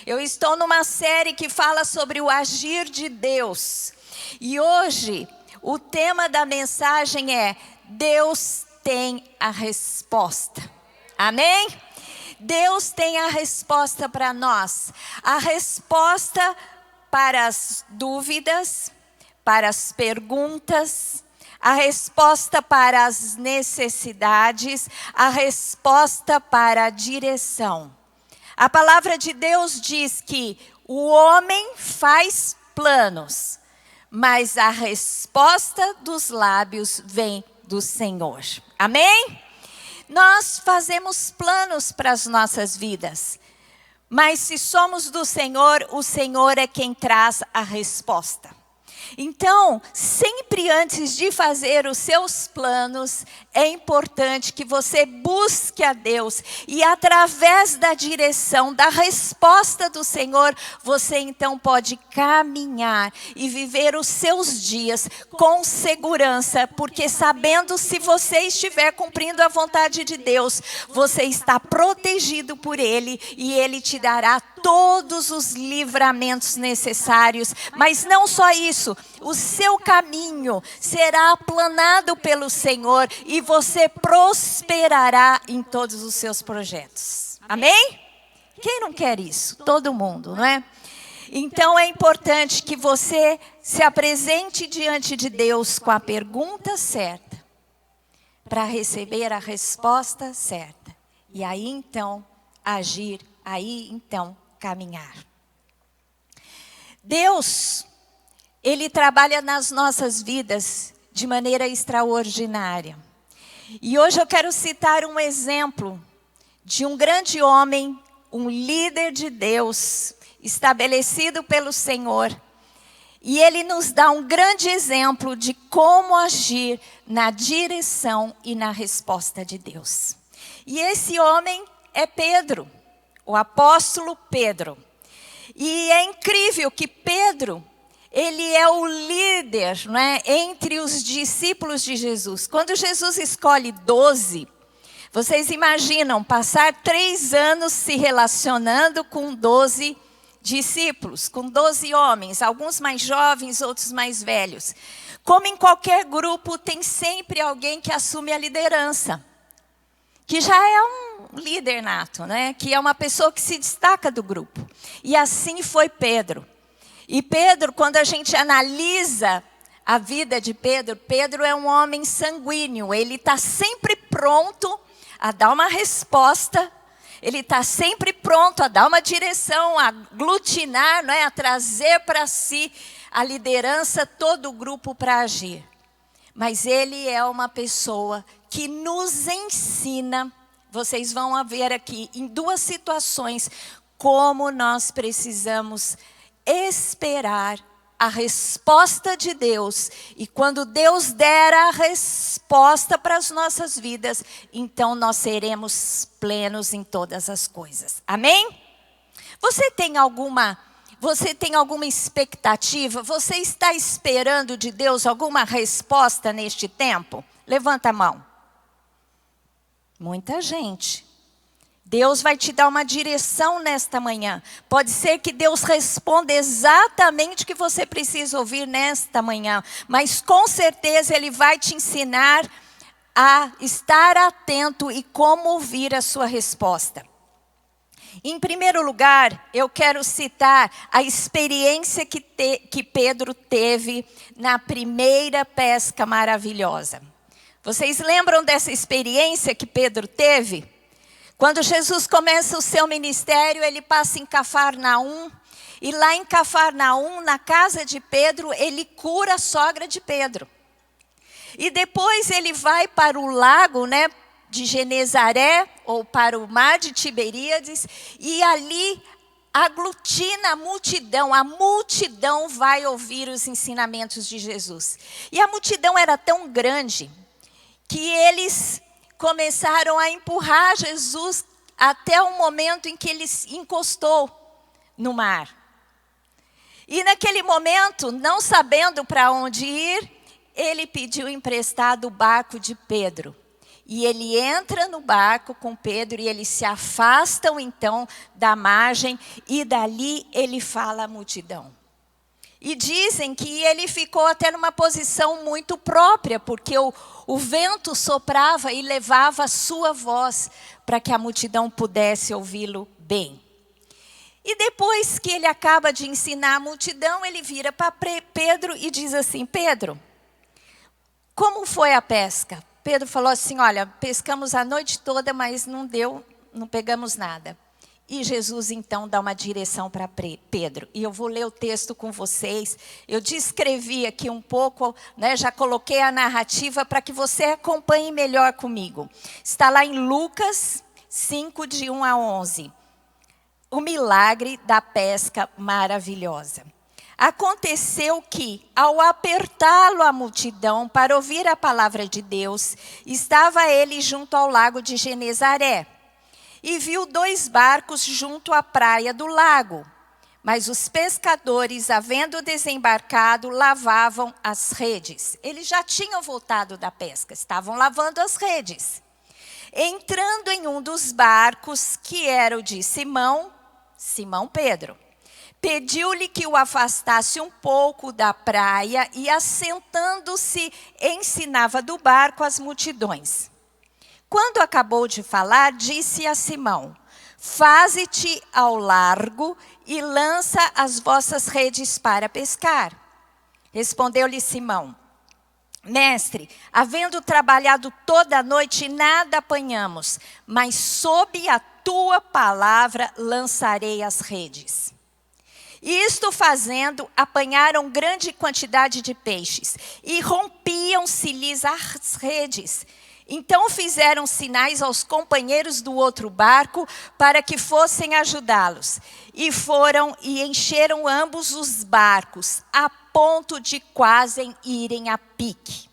Eu estou numa série que fala sobre o agir de Deus. E hoje, o tema da mensagem é: Deus tem a resposta. Amém? Deus tem a resposta para nós. A resposta para as dúvidas, para as perguntas, a resposta para as necessidades, a resposta para a direção. A palavra de Deus diz que o homem faz planos, mas a resposta dos lábios vem do Senhor. Amém? Nós fazemos planos para as nossas vidas, mas se somos do Senhor, o Senhor é quem traz a resposta. Então, sempre antes de fazer os seus planos, é importante que você busque a Deus. E através da direção, da resposta do Senhor, você então pode caminhar e viver os seus dias com segurança. Porque sabendo, se você estiver cumprindo a vontade de Deus, você está protegido por Ele. E Ele te dará todos os livramentos necessários. Mas não só isso. O seu caminho será aplanado pelo Senhor e você prosperará em todos os seus projetos. Amém? Quem não quer isso? Todo mundo, não é? Então é importante que você se apresente diante de Deus com a pergunta certa, para receber a resposta certa. E aí então agir, aí então caminhar. Deus, Ele trabalha nas nossas vidas de maneira extraordinária. E hoje eu quero citar um exemplo de um grande homem, um líder de Deus, estabelecido pelo Senhor. E ele nos dá um grande exemplo de como agir na direção e na resposta de Deus. E esse homem é Pedro, o apóstolo Pedro. E é incrível que Pedro, ele é o líder, né, entre os discípulos de Jesus. Quando Jesus escolhe 12, vocês imaginam passar 3 anos se relacionando com 12 discípulos, com 12 homens, alguns mais jovens, outros mais velhos. Como em qualquer grupo, tem sempre alguém que assume a liderança, que já é um líder nato, né? Que é uma pessoa que se destaca do grupo. E assim foi Pedro. E Pedro, quando a gente analisa a vida de Pedro, Pedro é um homem sanguíneo. Ele está sempre pronto a dar uma resposta. Ele está sempre pronto a dar uma direção, a aglutinar, né? A trazer para si a liderança, todo o grupo para agir. Mas ele é uma pessoa que nos ensina, vocês vão ver aqui, em 2 situações, como nós precisamos esperar a resposta de Deus. E quando Deus der a resposta para as nossas vidas, então nós seremos plenos em todas as coisas. Amém? Você tem alguma expectativa? Você está esperando de Deus alguma resposta neste tempo? Levanta a mão. Muita gente. Deus vai te dar uma direção nesta manhã. Pode ser que Deus responda exatamente o que você precisa ouvir nesta manhã. Mas com certeza Ele vai te ensinar a estar atento e como ouvir a sua resposta. Em primeiro lugar, eu quero citar a experiência que Pedro teve na primeira pesca maravilhosa. Vocês lembram dessa experiência que Pedro teve? Quando Jesus começa o seu ministério, ele passa em Cafarnaum. E lá em Cafarnaum, na casa de Pedro, ele cura a sogra de Pedro. E depois ele vai para o lago, né, de Genezaré, ou para o mar de Tiberíades, e ali aglutina a multidão vai ouvir os ensinamentos de Jesus. E a multidão era tão grande que eles começaram a empurrar Jesus até o momento em que ele encostou no mar. E naquele momento, não sabendo para onde ir, ele pediu emprestado o barco de Pedro. E ele entra no barco com Pedro e eles se afastam então da margem e dali ele fala à multidão. E dizem que ele ficou até numa posição muito própria, porque o vento soprava e levava a sua voz para que a multidão pudesse ouvi-lo bem. E depois que ele acaba de ensinar a multidão, ele vira para Pedro e diz assim: Pedro, como foi a pesca? Pedro falou assim: olha, pescamos a noite toda, mas não deu, não pegamos nada. E Jesus então dá uma direção para Pedro. E eu vou ler o texto com vocês. Eu descrevi aqui um pouco, né, já coloquei a narrativa para que você acompanhe melhor comigo. Está lá em Lucas 5, de 1 a 11. O milagre da pesca maravilhosa. Aconteceu que, ao apertá-lo a multidão para ouvir a palavra de Deus, estava ele junto ao lago de Genezaré. E viu 2 barcos junto à praia do lago. Mas os pescadores, havendo desembarcado, lavavam as redes. Eles já tinham voltado da pesca, estavam lavando as redes. Entrando em um dos barcos, que era o de Simão Pedro, pediu-lhe que o afastasse um pouco da praia e, assentando-se, ensinava do barco as multidões. Quando acabou de falar, disse a Simão: faze-te ao largo e lança as vossas redes para pescar. Respondeu-lhe Simão: mestre, havendo trabalhado toda a noite, nada apanhamos, mas sob a tua palavra lançarei as redes. E isto fazendo, apanharam grande quantidade de peixes, e rompiam-se-lhes as redes. Então fizeram sinais aos companheiros do outro barco para que fossem ajudá-los. E foram e encheram ambos os barcos, a ponto de quase irem a pique.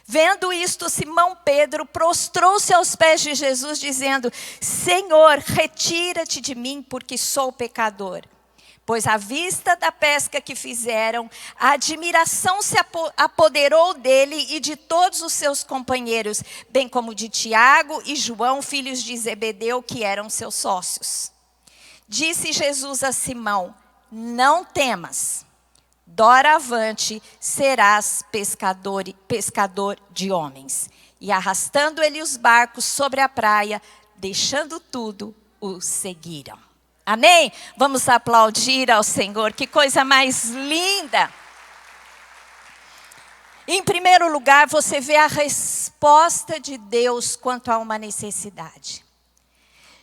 Vendo isto, Simão Pedro prostrou-se aos pés de Jesus, dizendo: Senhor, retira-te de mim, porque sou pecador. Pois à vista da pesca que fizeram, a admiração se apoderou dele e de todos os seus companheiros, bem como de Tiago e João, filhos de Zebedeu, que eram seus sócios. Disse Jesus a Simão: não temas, doravante serás pescador de homens. E arrastando ele os barcos sobre a praia, deixando tudo, o seguiram. Amém? Vamos aplaudir ao Senhor, que coisa mais linda. Em primeiro lugar, você vê a resposta de Deus quanto a uma necessidade.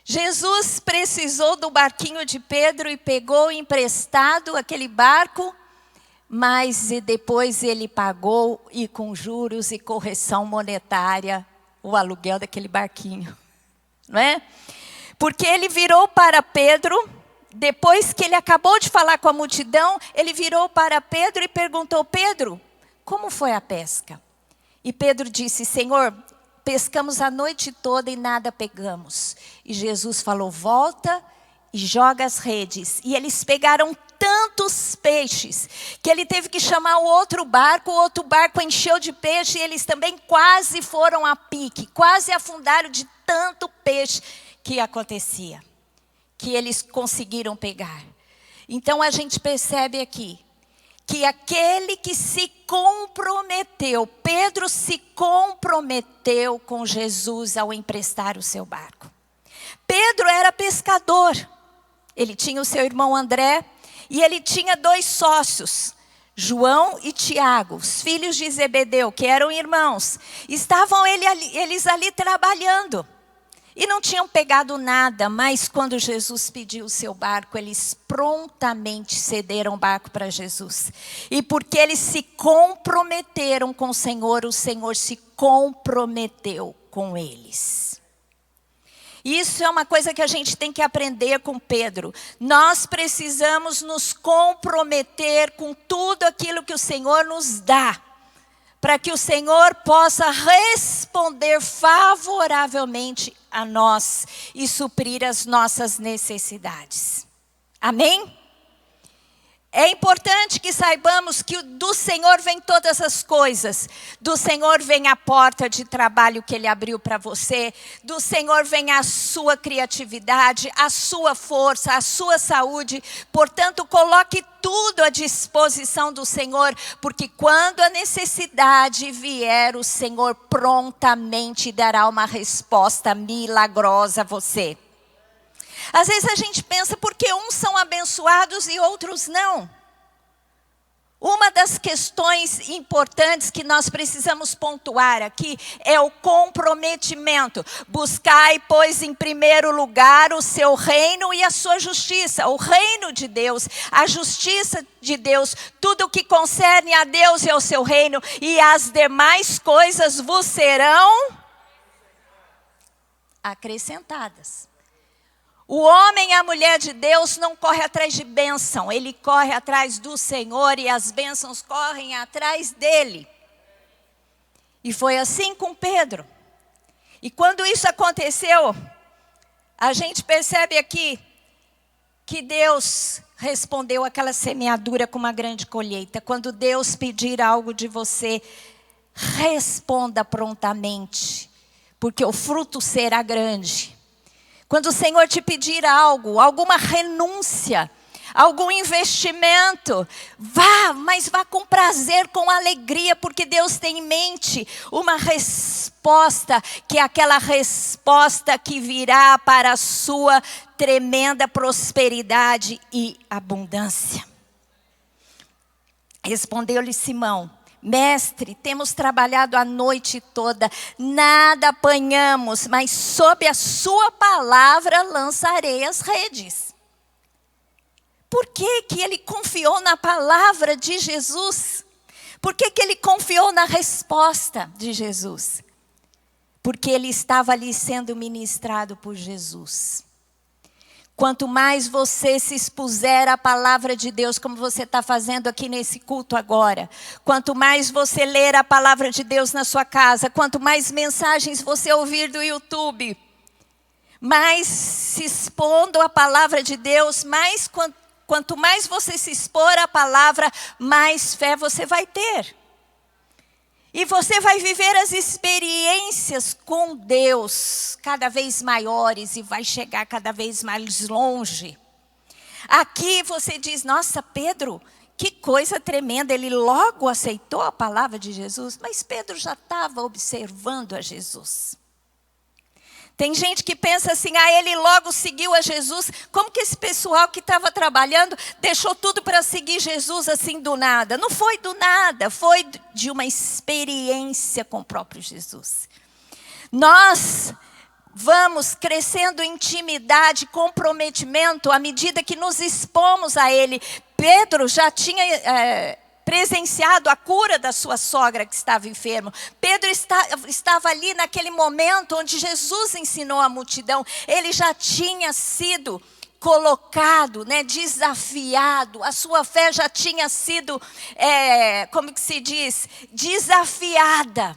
Jesus precisou do barquinho de Pedro e pegou emprestado aquele barco, mas depois ele pagou, e com juros e correção monetária, o aluguel daquele barquinho. Não é? Porque ele virou para Pedro, depois que ele acabou de falar com a multidão, ele virou para Pedro e perguntou: Pedro, como foi a pesca? E Pedro disse: Senhor, pescamos a noite toda e nada pegamos. E Jesus falou: volta e joga as redes. E eles pegaram tantos peixes, que ele teve que chamar o outro barco encheu de peixe, e eles também quase foram a pique, quase afundaram de tanto peixe que acontecia, que eles conseguiram pegar. Então a gente percebe aqui, que aquele que se comprometeu, Pedro se comprometeu com Jesus ao emprestar o seu barco. Pedro era pescador, ele tinha o seu irmão André, e ele tinha 2 sócios, João e Tiago, os filhos de Zebedeu, que eram irmãos. Estavam eles ali trabalhando. E não tinham pegado nada, mas quando Jesus pediu o seu barco, eles prontamente cederam o barco para Jesus. E porque eles se comprometeram com o Senhor se comprometeu com eles. Isso é uma coisa que a gente tem que aprender com Pedro. Nós precisamos nos comprometer com tudo aquilo que o Senhor nos dá, para que o Senhor possa responder favoravelmente a nós e suprir as nossas necessidades. Amém? É importante que saibamos que do Senhor vem todas as coisas. Do Senhor vem a porta de trabalho que Ele abriu para você. Do Senhor vem a sua criatividade, a sua força, a sua saúde. Portanto, coloque tudo à disposição do Senhor, porque quando a necessidade vier, o Senhor prontamente dará uma resposta milagrosa a você. Às vezes a gente pensa, por que uns são abençoados e outros não? Uma das questões importantes que nós precisamos pontuar aqui é o comprometimento. Buscai, pois, em primeiro lugar o seu reino e a sua justiça. O reino de Deus, a justiça de Deus, tudo o que concerne a Deus e ao seu reino, e as demais coisas vos serão acrescentadas. O homem e a mulher de Deus não corre atrás de bênção, ele corre atrás do Senhor e as bênçãos correm atrás dele. E foi assim com Pedro. E quando isso aconteceu, a gente percebe aqui que Deus respondeu aquela semeadura com uma grande colheita. Quando Deus pedir algo de você, responda prontamente, porque o fruto será grande. Quando o Senhor te pedir algo, alguma renúncia, algum investimento, mas vá com prazer, com alegria, porque Deus tem em mente uma resposta, que é aquela resposta que virá para a sua tremenda prosperidade e abundância. Respondeu-lhe Simão: Mestre, temos trabalhado a noite toda, nada apanhamos, mas sob a sua palavra lançarei as redes. Por que que ele confiou na palavra de Jesus? Por que que ele confiou na resposta de Jesus? Porque ele estava ali sendo ministrado por Jesus. Quanto mais você se expuser à palavra de Deus, como você está fazendo aqui nesse culto agora. Quanto mais você ler a palavra de Deus na sua casa. Quanto mais mensagens você ouvir do YouTube. Mais se expondo à palavra de Deus, quanto mais você se expor à palavra, mais fé você vai ter. E você vai viver as experiências com Deus cada vez maiores e vai chegar cada vez mais longe. Aqui você diz, nossa, Pedro, que coisa tremenda, ele logo aceitou a palavra de Jesus, mas Pedro já estava observando a Jesus. Tem gente que pensa assim, ele logo seguiu a Jesus. Como que esse pessoal que estava trabalhando deixou tudo para seguir Jesus assim do nada? Não foi do nada, foi de uma experiência com o próprio Jesus. Nós vamos crescendo em intimidade, comprometimento, à medida que nos expomos a Ele. Pedro já tinha presenciado a cura da sua sogra que estava enferma. Pedro estava ali naquele momento onde Jesus ensinou a multidão. Ele já tinha sido colocado, desafiado. A sua fé já tinha sido, como que se diz? Desafiada.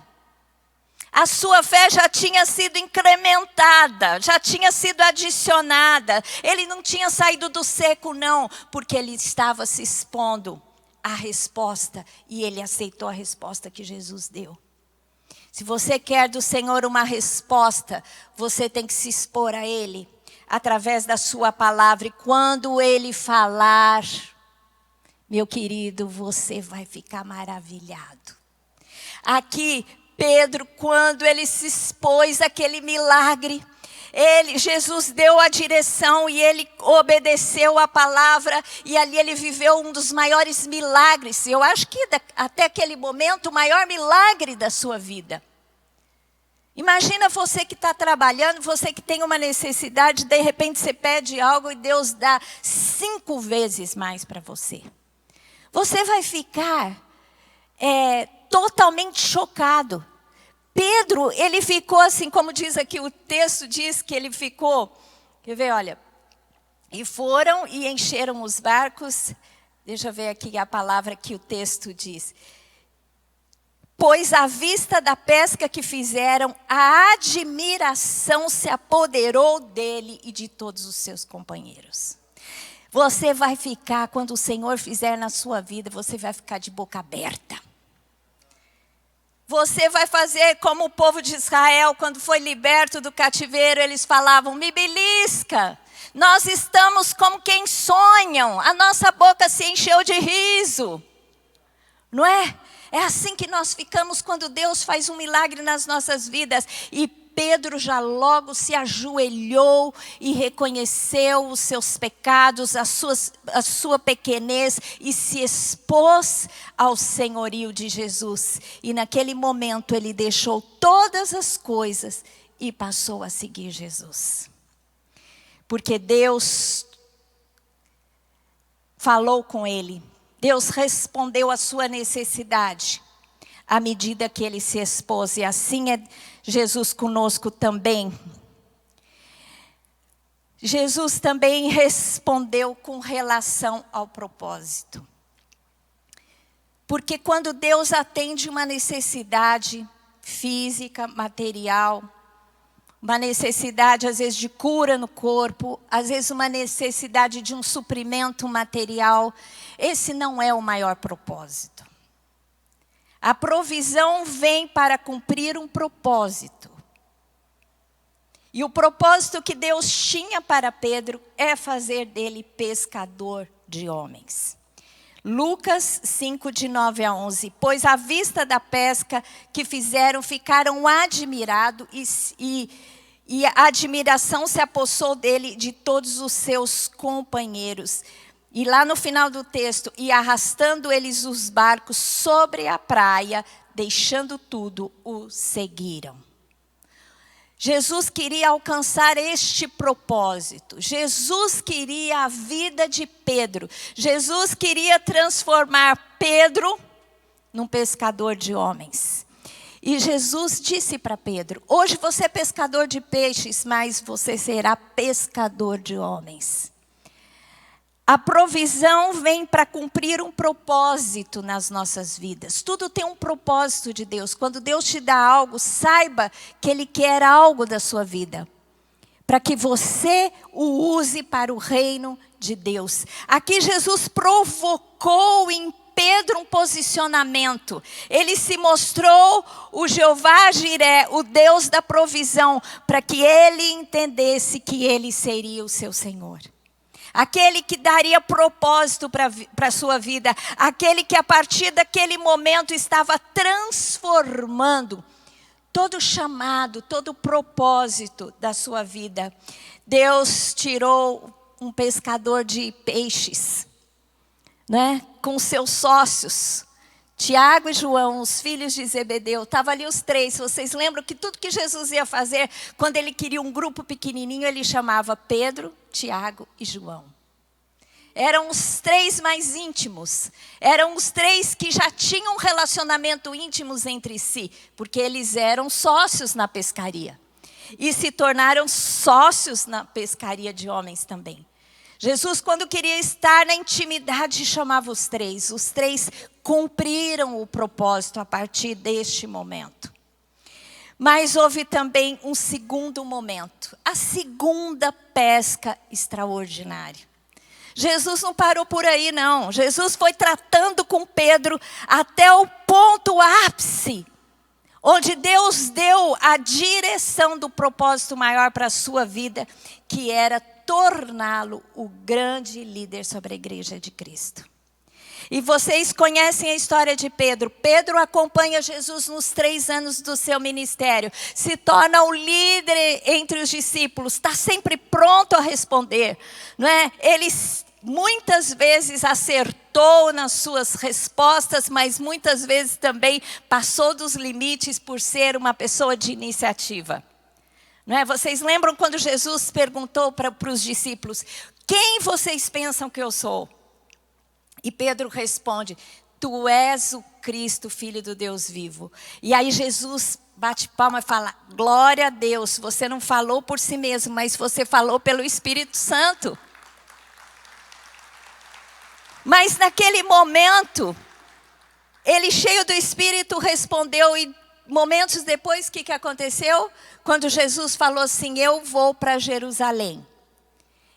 A sua fé já tinha sido incrementada, já tinha sido adicionada. Ele não tinha saído do seco, não, porque ele estava se expondo a resposta, e ele aceitou a resposta que Jesus deu. Se você quer do Senhor uma resposta, você tem que se expor a Ele, através da sua palavra, e quando Ele falar, meu querido, você vai ficar maravilhado. Aqui, Pedro, quando ele se expôs àquele milagre, Jesus deu a direção e ele obedeceu a palavra e ali ele viveu um dos maiores milagres. Eu acho que até aquele momento o maior milagre da sua vida. Imagina você que está trabalhando, você que tem uma necessidade, de repente você pede algo e Deus dá 5 vezes mais para você. Você vai ficar totalmente chocado. Pedro, ele ficou assim, como diz aqui, o texto diz que ele ficou, quer ver, olha, e foram e encheram os barcos, deixa eu ver aqui a palavra que o texto diz. Pois à vista da pesca que fizeram, a admiração se apoderou dele e de todos os seus companheiros. Você vai ficar, quando o Senhor fizer na sua vida, você vai ficar de boca aberta. Você vai fazer como o povo de Israel, quando foi liberto do cativeiro, eles falavam, me belisca. Nós estamos como quem sonham, a nossa boca se encheu de riso. Não é? É assim que nós ficamos quando Deus faz um milagre nas nossas vidas. E Pedro já logo se ajoelhou e reconheceu os seus pecados, a sua pequenez e se expôs ao senhorio de Jesus. E naquele momento ele deixou todas as coisas e passou a seguir Jesus. Porque Deus falou com ele. Deus respondeu à sua necessidade à medida que ele se expôs. E assim é Jesus conosco também. Jesus também respondeu com relação ao propósito. Porque quando Deus atende uma necessidade física, material, uma necessidade às vezes de cura no corpo, às vezes uma necessidade de um suprimento material, esse não é o maior propósito. A provisão vem para cumprir um propósito. E o propósito que Deus tinha para Pedro é fazer dele pescador de homens. Lucas 5, de 9 a 11. Pois à vista da pesca que fizeram, ficaram admirados e a admiração se apossou dele de todos os seus companheiros. E lá no final do texto, e arrastando eles os barcos sobre a praia, deixando tudo, o seguiram. Jesus queria alcançar este propósito. Jesus queria a vida de Pedro. Jesus queria transformar Pedro num pescador de homens. E Jesus disse para Pedro, hoje você é pescador de peixes, mas você será pescador de homens. A provisão vem para cumprir um propósito nas nossas vidas. Tudo tem um propósito de Deus. Quando Deus te dá algo, saiba que Ele quer algo da sua vida. Para que você o use para o reino de Deus. Aqui Jesus provocou em Pedro um posicionamento. Ele se mostrou o Jeová Jiré, o Deus da provisão. Para que ele entendesse que ele seria o seu Senhor. Aquele que daria propósito para a sua vida. Aquele que a partir daquele momento estava transformando todo chamado, todo propósito da sua vida. Deus tirou um pescador de peixes, né, com seus sócios. Tiago e João, os filhos de Zebedeu, estavam ali os três. Vocês lembram que tudo que Jesus ia fazer, quando ele queria um grupo pequenininho, ele chamava Pedro, Tiago e João. Eram os três mais íntimos. Eram os três que já tinham um relacionamento íntimos entre si. Porque eles eram sócios na pescaria. E se tornaram sócios na pescaria de homens também. Jesus, quando queria estar na intimidade, chamava os três. Os três cumpriram o propósito a partir deste momento. Mas houve também um segundo momento. A segunda pesca extraordinária. Jesus não parou por aí, não. Jesus foi tratando com Pedro até o ponto ápice. Onde Deus deu a direção do propósito maior para a sua vida. Que era torná-lo o grande líder sobre a igreja de Cristo. E vocês conhecem a história de Pedro. Pedro acompanha Jesus nos 3 anos do seu ministério. Se torna o líder entre os discípulos. Está sempre pronto a responder. Não é? Ele muitas vezes acertou nas suas respostas, mas muitas vezes também passou dos limites por ser uma pessoa de iniciativa. Não é? Vocês lembram quando Jesus perguntou para os discípulos, quem vocês pensam que eu sou? E Pedro responde, tu és o Cristo, Filho do Deus vivo. E aí Jesus bate palma e fala, glória a Deus, você não falou por si mesmo, mas você falou pelo Espírito Santo. Mas naquele momento, ele cheio do Espírito respondeu e momentos depois, o que aconteceu? Quando Jesus falou assim, eu vou para Jerusalém.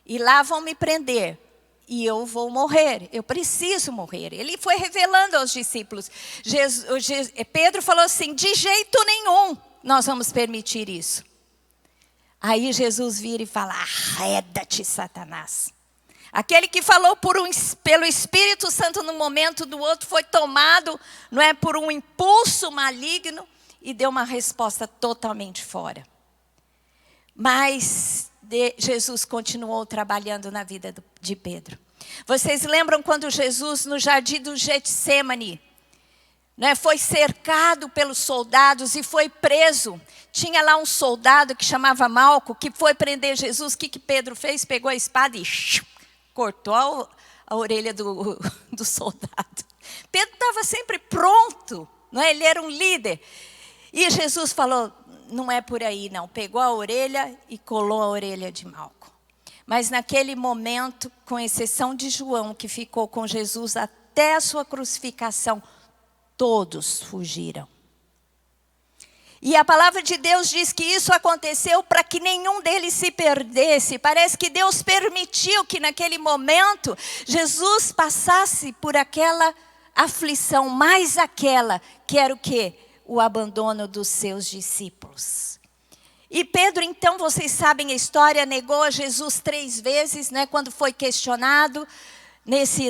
E lá vão me prender. e eu vou morrer, eu preciso morrer. Ele foi revelando aos discípulos. Pedro falou assim, de jeito nenhum nós vamos permitir isso. Aí Jesus vira e fala, arreda-te, Satanás. Aquele que falou pelo Espírito Santo no momento do outro foi tomado, não é, por um impulso maligno e deu uma resposta totalmente fora. Mas Jesus continuou trabalhando na vida de Pedro. Vocês lembram quando Jesus no jardim do Getsêmani, né, foi cercado pelos soldados e foi preso. Tinha lá um soldado que chamava Malco, que foi prender Jesus. O que Pedro fez? Pegou a espada e cortou a orelha do soldado. Pedro estava sempre pronto, não é? Ele era um líder. E Jesus falou, não é por aí não. Pegou a orelha e colou a orelha de Malco. Mas naquele momento, com exceção de João, que ficou com Jesus até a sua crucificação, todos fugiram. E a palavra de Deus diz que isso aconteceu para que nenhum deles se perdesse. Parece que Deus permitiu que naquele momento Jesus passasse por aquela aflição, mais aquela que era o quê? O abandono dos seus discípulos. E Pedro, então, vocês sabem a história, negou a Jesus 3 vezes, né, quando foi questionado.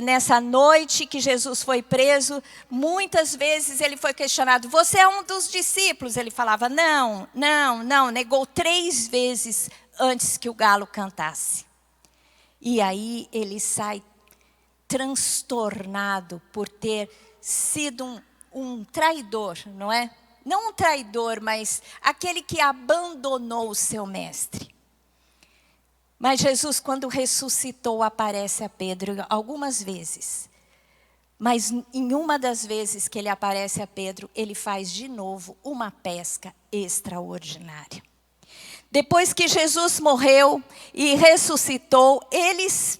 Nessa noite que Jesus foi preso, muitas vezes ele foi questionado, você é um dos discípulos? Ele falava, não, negou 3 vezes antes que o galo cantasse. E aí ele sai transtornado por ter sido um traidor, não é? Não um traidor, mas aquele que abandonou o seu mestre. Mas Jesus, quando ressuscitou, aparece a Pedro algumas vezes. Mas em uma das vezes que ele aparece a Pedro, ele faz de novo uma pesca extraordinária. Depois que Jesus morreu e ressuscitou, eles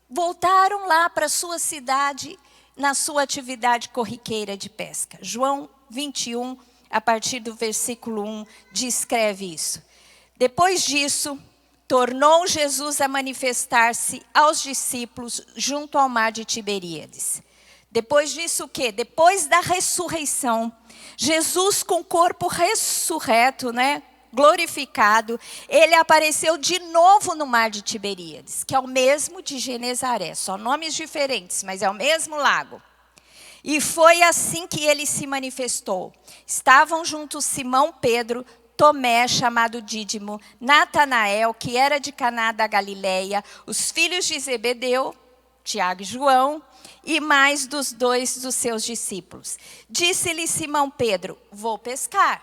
voltaram lá para a sua cidade, na sua atividade corriqueira de pesca. João 21, a partir do versículo 1, descreve isso. Depois disso, tornou Jesus a manifestar-se aos discípulos junto ao mar de Tiberíades. Depois disso o quê? Depois da ressurreição, Jesus com o corpo ressurreto, né, glorificado, ele apareceu de novo no mar de Tiberíades, que é o mesmo de Genezaré, só nomes diferentes, mas é o mesmo lago. E foi assim que ele se manifestou. Estavam juntos Simão Pedro, Tomé, chamado Dídimo, Natanael, que era de Caná da Galileia, os filhos de Zebedeu, Tiago e João, e mais 2 dos seus discípulos. Disse-lhe Simão Pedro, vou pescar.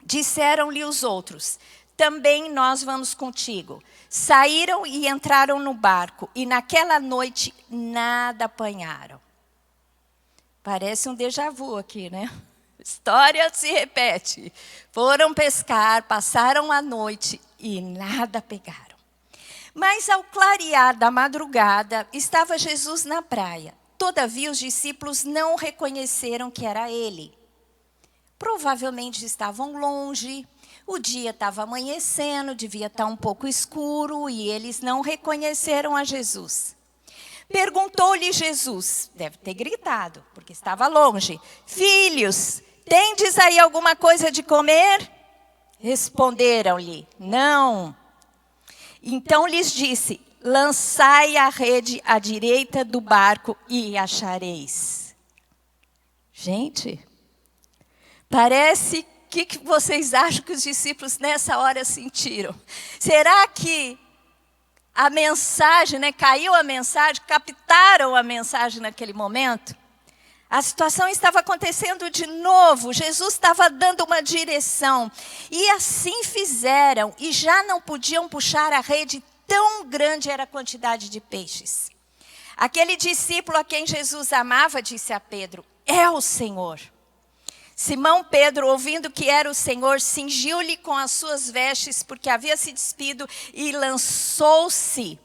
Disseram-lhe os outros, também nós vamos contigo. Saíram e entraram no barco, e naquela noite nada apanharam. Parece um déjà vu aqui, né? História se repete. Foram pescar, passaram a noite e nada pegaram. Mas ao clarear da madrugada, estava Jesus na praia. Todavia os discípulos não reconheceram que era ele. Provavelmente estavam longe, o dia estava amanhecendo, devia estar um pouco escuro e eles não reconheceram a Jesus. Perguntou-lhe Jesus, deve ter gritado, porque estava longe, filhos, tendes aí alguma coisa de comer? Responderam-lhe, não. Então lhes disse, lançai a rede à direita do barco e achareis. Gente, parece que vocês acham que os discípulos nessa hora sentiram? Será que a mensagem, né, caiu a mensagem, captaram a mensagem naquele momento? A situação estava acontecendo de novo, Jesus estava dando uma direção. E assim fizeram, e já não podiam puxar a rede, tão grande era a quantidade de peixes. Aquele discípulo a quem Jesus amava, disse a Pedro, é o Senhor. Simão Pedro, ouvindo que era o Senhor, cingiu-lhe com as suas vestes, porque havia se despido, e lançou-se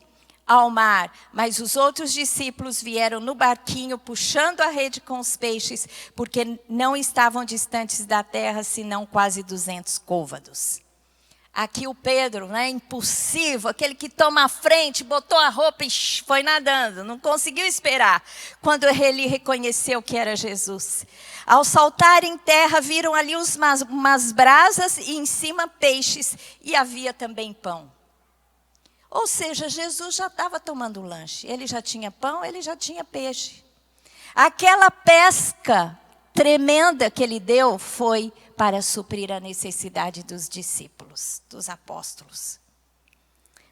ao mar. Mas os outros discípulos vieram no barquinho, puxando a rede com os peixes, porque não estavam distantes da terra, senão quase 200 côvados. Aqui o Pedro, né, impulsivo, aquele que toma a frente, botou a roupa e foi nadando, não conseguiu esperar. Quando ele reconheceu que era Jesus. Ao saltar em terra, viram ali umas brasas e em cima peixes, e havia também pão. Ou seja, Jesus já estava tomando lanche. Ele já tinha pão, ele já tinha peixe. Aquela pesca tremenda que ele deu foi para suprir a necessidade dos discípulos, dos apóstolos.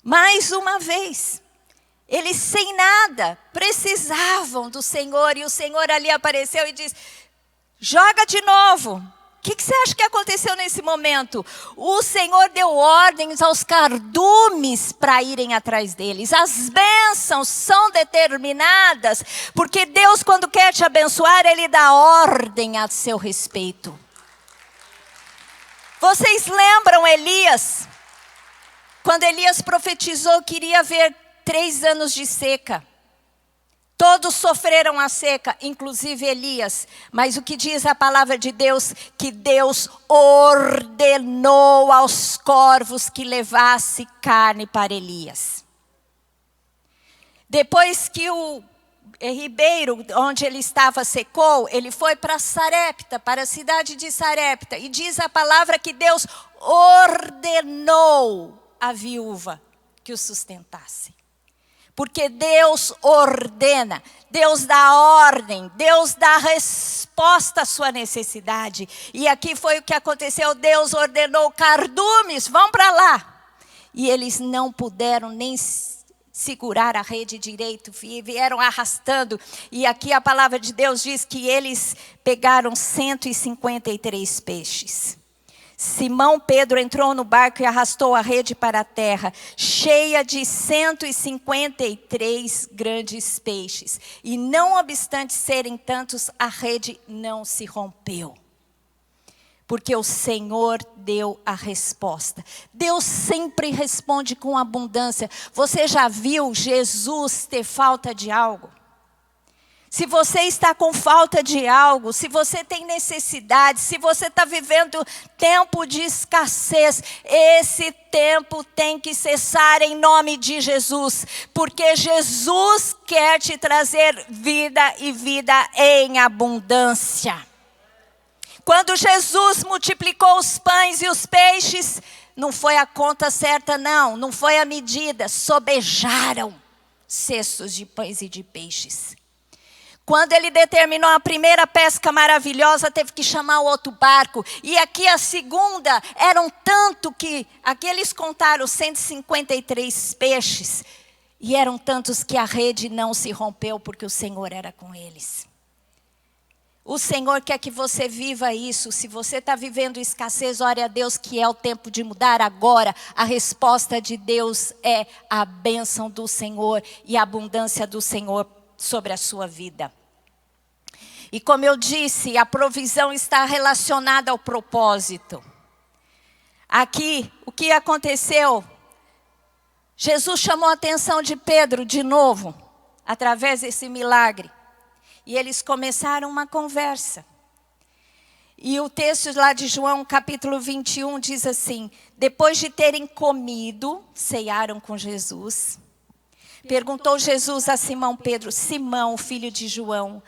Mais uma vez, eles sem nada, precisavam do Senhor, e o Senhor ali apareceu e disse, joga de novo. O que você acha que aconteceu nesse momento? O Senhor deu ordens aos cardumes para irem atrás deles. As bênçãos são determinadas, porque Deus, quando quer te abençoar, Ele dá ordem a seu respeito. Vocês lembram Elias? Quando Elias profetizou que iria haver 3 anos de seca. Todos sofreram a seca, inclusive Elias. Mas o que diz a palavra de Deus? Que Deus ordenou aos corvos que levasse carne para Elias. Depois que o ribeiro onde ele estava secou, ele foi para Sarepta, para a cidade de Sarepta. E diz a palavra que Deus ordenou a viúva que o sustentasse. Porque Deus ordena, Deus dá ordem, Deus dá resposta à sua necessidade. E aqui foi o que aconteceu, Deus ordenou cardumes, vão para lá. E eles não puderam nem segurar a rede direito, vieram arrastando. E aqui a palavra de Deus diz que eles pegaram 153 peixes. Simão Pedro entrou no barco e arrastou a rede para a terra, cheia de 153 grandes peixes. E não obstante serem tantos, a rede não se rompeu. Porque o Senhor deu a resposta. Deus sempre responde com abundância. Você já viu Jesus ter falta de algo? Se você está com falta de algo, se você tem necessidade, se você está vivendo tempo de escassez, esse tempo tem que cessar em nome de Jesus. Porque Jesus quer te trazer vida e vida em abundância. Quando Jesus multiplicou os pães e os peixes, não foi a conta certa não foi a medida, sobejaram cestos de pães e de peixes. Quando ele determinou a primeira pesca maravilhosa, teve que chamar o outro barco. E aqui a segunda, eram tanto que aqui eles contaram 153 peixes. E eram tantos que a rede não se rompeu porque o Senhor era com eles. O Senhor quer que você viva isso. Se você está vivendo escassez, ore a Deus que é o tempo de mudar agora. A resposta de Deus é a bênção do Senhor e a abundância do Senhor sobre a sua vida. E como eu disse, a provisão está relacionada ao propósito. Aqui, o que aconteceu? Jesus chamou a atenção de Pedro de novo, através desse milagre. E eles começaram uma conversa. E o texto lá de João, capítulo 21, diz assim: depois de terem comido, cearam com Jesus. Perguntou Jesus a Simão Pedro: Simão, filho de João,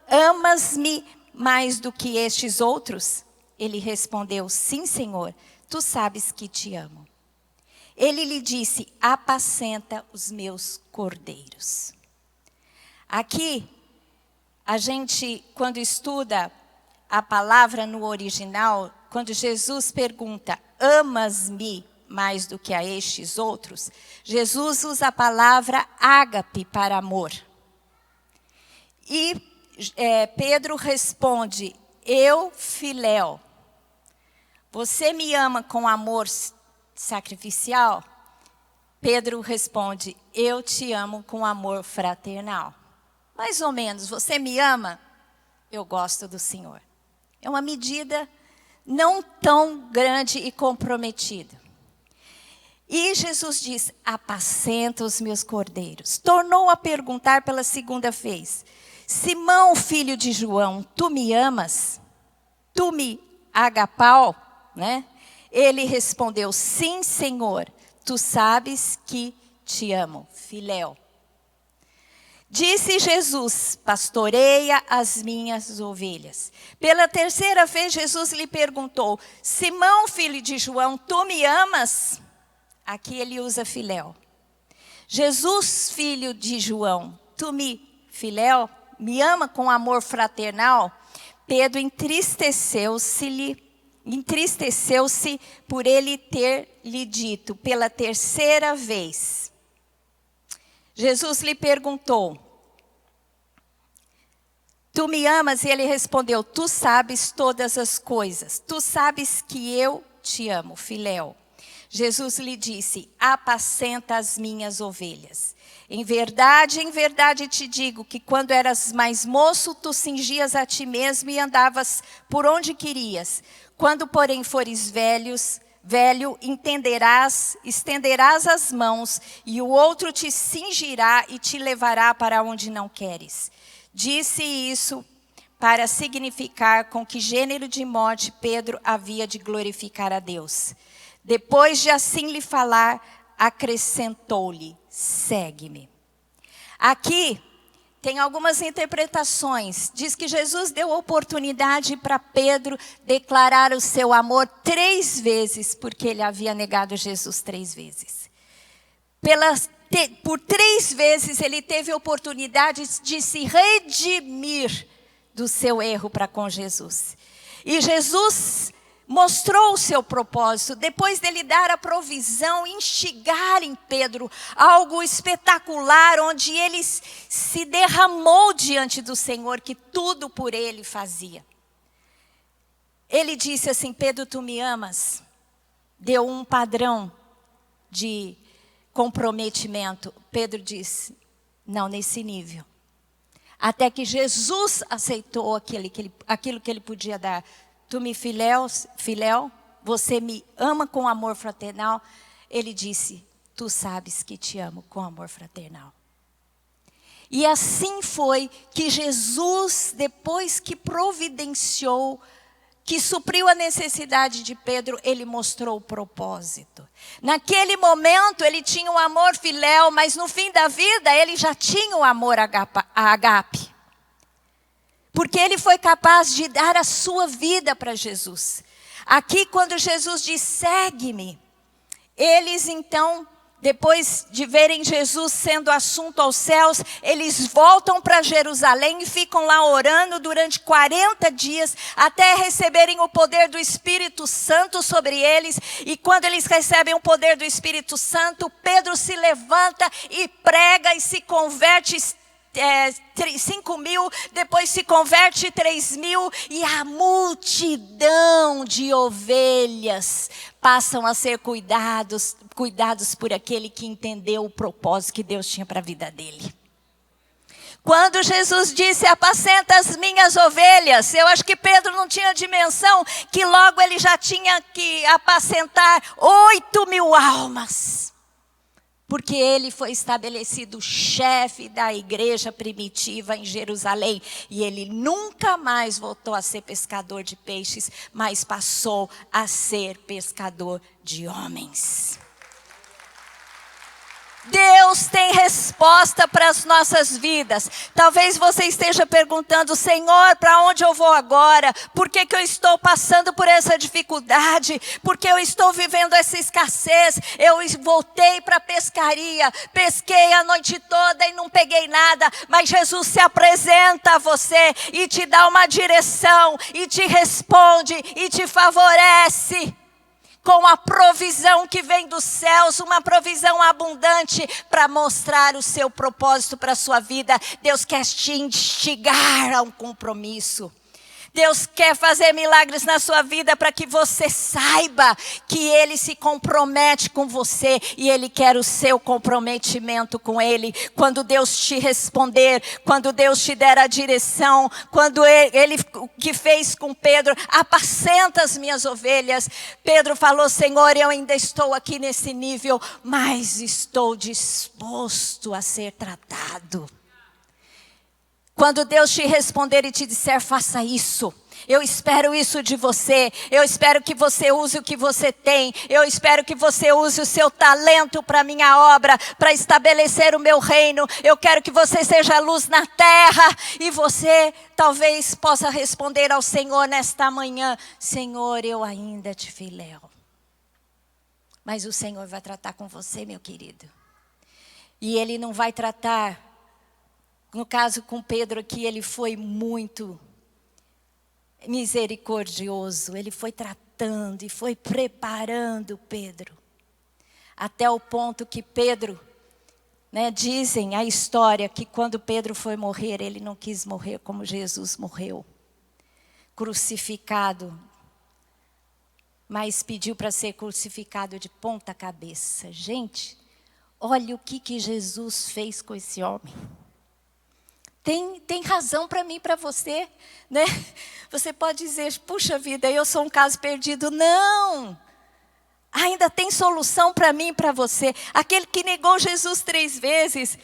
amas-me mais do que estes outros? Ele respondeu: sim, Senhor, tu sabes que te amo. Ele lhe disse: apacenta os meus cordeiros. Aqui, a gente, quando estuda a palavra no original, quando Jesus pergunta: amas-me mais do que a estes outros, Jesus usa a palavra ágape para amor. E Pedro responde: eu, filéu. Você me ama com amor sacrificial? Pedro responde: eu te amo com amor fraternal. Mais ou menos, você me ama? Eu gosto do Senhor. É uma medida não tão grande e comprometida. E Jesus diz: apacenta os meus cordeiros. Tornou a perguntar pela segunda vez: Simão, filho de João, tu me amas? Tu me agapau, né? Ele respondeu: sim, Senhor, tu sabes que te amo. Filéu. Disse Jesus: pastoreia as minhas ovelhas. Pela terceira vez, Jesus lhe perguntou: Simão, filho de João, tu me amas? Aqui ele usa filéu. Jesus, filho de João, tu filéu, me ama com amor fraternal? Pedro entristeceu-se por ele ter lhe dito pela terceira vez. Jesus lhe perguntou: tu me amas? E ele respondeu: tu sabes todas as coisas. Tu sabes que eu te amo, filéu. Jesus lhe disse: apacenta as minhas ovelhas. Em verdade te digo que quando eras mais moço, tu cingias a ti mesmo e andavas por onde querias. Quando, porém, fores velho, estenderás as mãos, e o outro te cingirá e te levará para onde não queres. Disse isso para significar com que gênero de morte Pedro havia de glorificar a Deus. Depois de assim lhe falar, acrescentou-lhe: segue-me. Aqui tem algumas interpretações. Diz que Jesus deu oportunidade para Pedro declarar o seu amor 3 vezes, porque ele havia negado Jesus 3 vezes. Por 3 vezes ele teve oportunidade de se redimir do seu erro para com Jesus. E Jesus mostrou o seu propósito, depois dele dar a provisão, instigar em Pedro algo espetacular, onde ele se derramou diante do Senhor, que tudo por ele fazia. Ele disse assim: Pedro, tu me amas? Deu um padrão de comprometimento. Pedro disse: não nesse nível. Até que Jesus aceitou aquilo que ele podia dar. Tu me filéu, você me ama com amor fraternal? Ele disse: tu sabes que te amo com amor fraternal. E assim foi que Jesus, depois que providenciou, que supriu a necessidade de Pedro, ele mostrou o propósito. Naquele momento ele tinha um amor filéu, mas no fim da vida ele já tinha o amor agape. Porque ele foi capaz de dar a sua vida para Jesus. Aqui, quando Jesus diz: segue-me, eles então, depois de verem Jesus sendo assunto aos céus, eles voltam para Jerusalém e ficam lá orando durante 40 dias, até receberem o poder do Espírito Santo sobre eles. E quando eles recebem o poder do Espírito Santo, Pedro se levanta e prega e se converte 5.000, depois se converte 3.000, e a multidão de ovelhas passam a ser cuidados por aquele que entendeu o propósito que Deus tinha para a vida dele. Quando Jesus disse: apacenta as minhas ovelhas, eu acho que Pedro não tinha dimensão que logo ele já tinha que apacentar 8.000 almas. Porque ele foi estabelecido chefe da igreja primitiva em Jerusalém. E ele nunca mais voltou a ser pescador de peixes, mas passou a ser pescador de homens. Deus tem resposta para as nossas vidas. Talvez você esteja perguntando: Senhor, para onde eu vou agora? Por que eu estou passando por essa dificuldade? Por que eu estou vivendo essa escassez? Eu voltei para a pescaria, pesquei a noite toda e não peguei nada. Mas Jesus se apresenta a você e te dá uma direção, e te responde, e te favorece com a provisão que vem dos céus, uma provisão abundante para mostrar o seu propósito para a sua vida. Deus quer te instigar a um compromisso. Deus quer fazer milagres na sua vida para que você saiba que Ele se compromete com você e Ele quer o seu comprometimento com Ele. Quando Deus te responder, quando Deus te der a direção, quando Ele o que fez com Pedro: apacenta as minhas ovelhas. Pedro falou: Senhor, eu ainda estou aqui nesse nível, mas estou disposto a ser tratado. Quando Deus te responder e te disser: faça isso, Eu espero isso de você. Eu espero que você use o que você tem. Eu espero que você use o seu talento para a minha obra, para estabelecer o meu reino. Eu quero que você seja luz na terra. E você talvez possa responder ao Senhor nesta manhã: Senhor, eu ainda te filéu. Mas o Senhor vai tratar com você, meu querido. E Ele não vai tratar, no caso com Pedro aqui, Ele foi muito misericordioso. Ele foi tratando e foi preparando Pedro. Até o ponto que Pedro, dizem a história que quando Pedro foi morrer, ele não quis morrer como Jesus morreu. Crucificado. Mas pediu para ser crucificado de ponta cabeça. Gente, olha o que Jesus fez com esse homem. Tem razão para mim e para você, né? Você pode dizer, puxa vida, eu sou um caso perdido. Não! Ainda tem solução para mim e para você. Aquele que negou Jesus 3 vezes,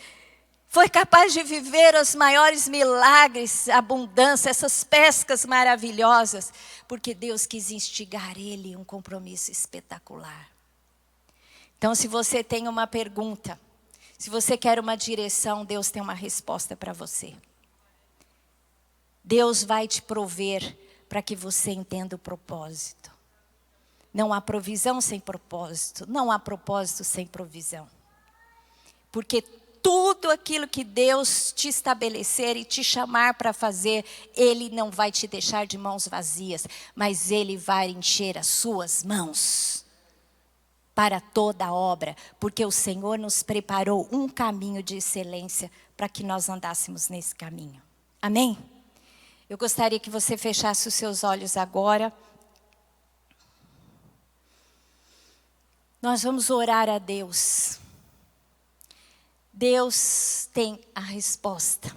foi capaz de viver os maiores milagres, abundância, essas pescas maravilhosas, porque Deus quis instigar ele um compromisso espetacular. Então, se você tem uma pergunta, se você quer uma direção, Deus tem uma resposta para você. Deus vai te prover para que você entenda o propósito. Não há provisão sem propósito, não há propósito sem provisão. Porque tudo aquilo que Deus te estabelecer e te chamar para fazer, Ele não vai te deixar de mãos vazias, mas Ele vai encher as suas mãos para toda a obra, porque o Senhor nos preparou um caminho de excelência para que nós andássemos nesse caminho. Amém? Eu gostaria que você fechasse os seus olhos agora. Nós vamos orar a Deus. Deus tem a resposta.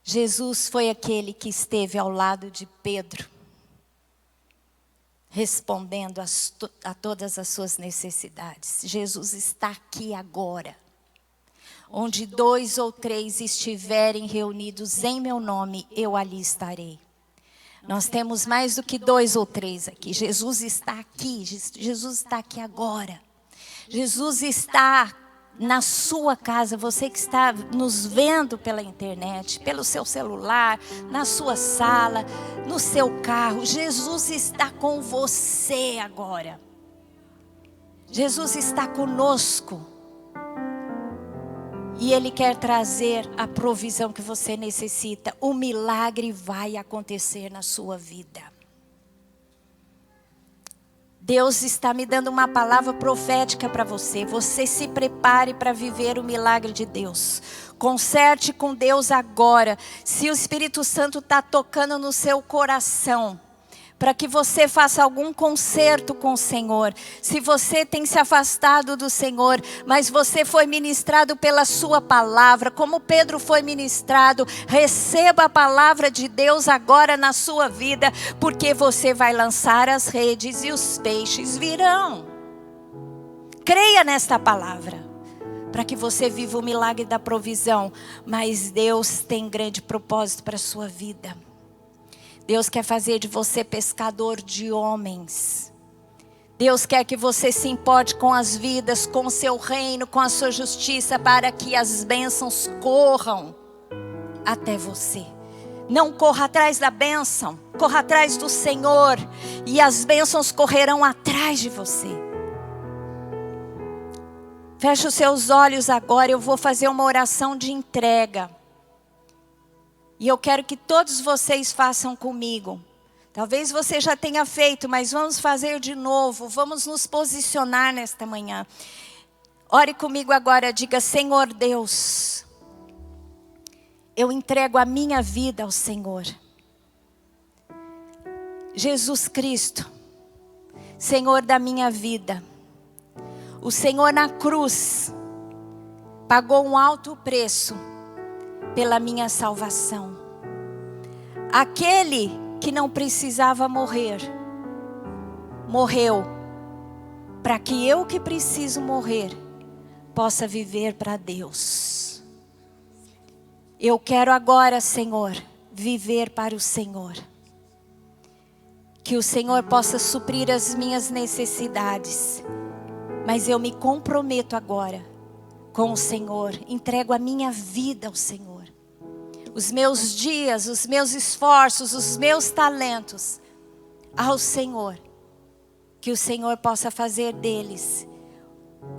Jesus foi aquele que esteve ao lado de Pedro, respondendo a todas as suas necessidades. Jesus está aqui agora. Onde 2 ou 3 estiverem reunidos em meu nome, eu ali estarei. Nós temos mais do que 2 ou 3 aqui. Jesus está aqui. Jesus está aqui agora. Jesus está na sua casa. Você que está nos vendo pela internet, pelo seu celular, na sua sala, no seu carro. Jesus está com você agora. Jesus está conosco. E Ele quer trazer a provisão que você necessita. O milagre vai acontecer na sua vida. Deus está me dando uma palavra profética para você. Você se prepare para viver o milagre de Deus. Conserte com Deus agora. Se o Espírito Santo está tocando no seu coração, para que você faça algum concerto com o Senhor. Se você tem se afastado do Senhor, mas você foi ministrado pela sua palavra, como Pedro foi ministrado, receba a palavra de Deus agora na sua vida, porque você vai lançar as redes e os peixes virão. Creia nesta palavra, para que você viva o milagre da provisão, mas Deus tem grande propósito para a sua vida. Deus quer fazer de você pescador de homens. Deus quer que você se importe com as vidas, com o seu reino, com a sua justiça, para que as bênçãos corram até você. Não corra atrás da bênção, corra atrás do Senhor, e as bênçãos correrão atrás de você. Feche os seus olhos agora, eu vou fazer uma oração de entrega. E eu quero que todos vocês façam comigo. Talvez você já tenha feito, mas vamos fazer de novo. Vamos nos posicionar nesta manhã. Ore comigo agora, diga: Senhor Deus, eu entrego a minha vida ao Senhor. Jesus Cristo, Senhor da minha vida. O Senhor na cruz pagou um alto preço pela minha salvação. Aquele que não precisava morrer, morreu, para que eu que preciso morrer, possa viver para Deus. Eu quero agora, Senhor, viver para o Senhor. que o Senhor possa suprir as minhas necessidades. Mas eu me comprometo agora com o Senhor, entrego a minha vida ao Senhor. Os meus dias, os meus esforços, os meus talentos ao Senhor. Que o Senhor possa fazer deles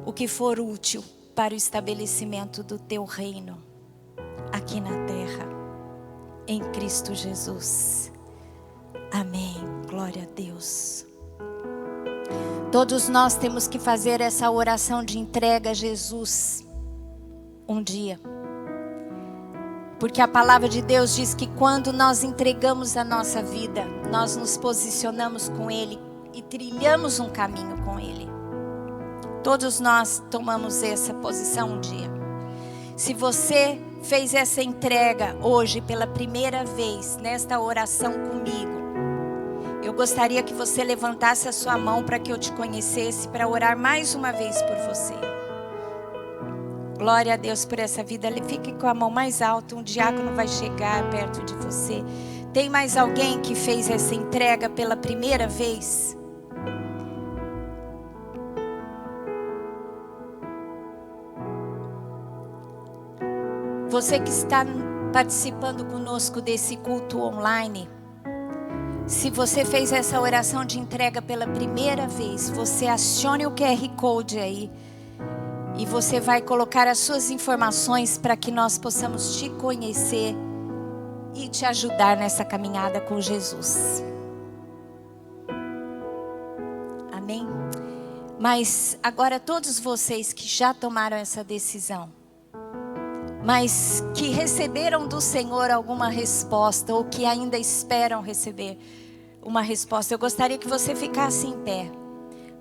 o que for útil para o estabelecimento do teu reino aqui na terra, em Cristo Jesus. Amém. Glória a Deus. Todos nós temos que fazer essa oração de entrega a Jesus um dia. Porque a palavra de Deus diz que quando nós entregamos a nossa vida, nós nos posicionamos com Ele e trilhamos um caminho com Ele. Todos nós tomamos essa posição um dia. Se você fez essa entrega hoje pela primeira vez nesta oração comigo, eu gostaria que você levantasse a sua mão para que eu te conhecesse, para orar mais uma vez por você. Glória a Deus por essa vida. Fique com a mão mais alta, um diácono vai chegar perto de você. Tem mais alguém que fez essa entrega pela primeira vez? Você que está participando conosco desse culto online, se você fez essa oração de entrega pela primeira vez, você acione o QR Code aí e você vai colocar as suas informações para que nós possamos te conhecer e te ajudar nessa caminhada com Jesus. Amém? Mas agora todos vocês que já tomaram essa decisão, mas que receberam do Senhor alguma resposta ou que ainda esperam receber uma resposta, eu gostaria que você ficasse em pé,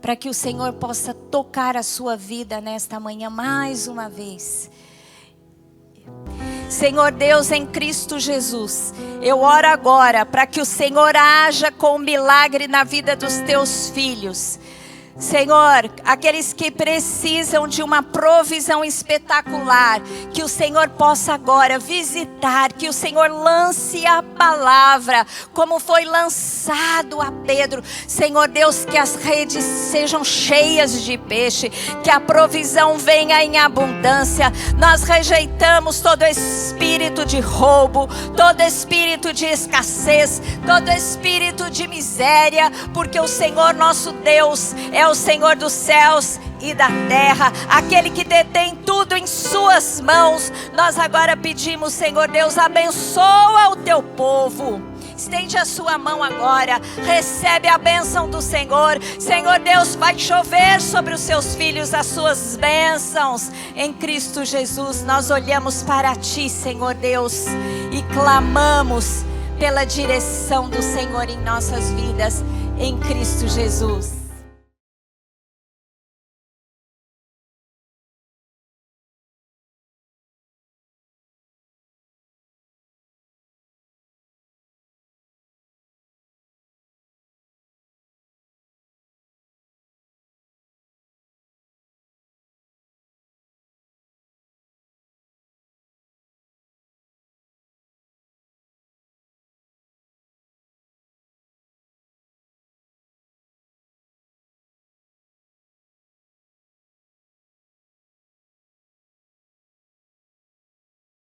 para que o Senhor possa tocar a sua vida nesta manhã mais uma vez. Senhor Deus, em Cristo Jesus, eu oro agora para que o Senhor haja com milagre na vida dos teus filhos. Senhor, aqueles que precisam de uma provisão espetacular, que o Senhor possa agora visitar, que o Senhor lance a palavra, como foi lançado a Pedro. Senhor Deus, que as redes sejam cheias de peixe, que a provisão venha em abundância. Nós rejeitamos todo espírito de roubo, todo espírito de escassez, todo espírito de miséria, porque o Senhor nosso Deus é o Senhor dos céus e da terra, aquele que detém tudo em suas mãos. Nós agora pedimos, Senhor Deus, abençoa o teu povo. Estende a sua mão agora, recebe a bênção do Senhor. Senhor Deus, vai chover sobre os seus filhos as suas bênçãos. Em Cristo Jesus, nós olhamos para ti, Senhor Deus, e clamamos pela direção do Senhor em nossas vidas, em Cristo Jesus.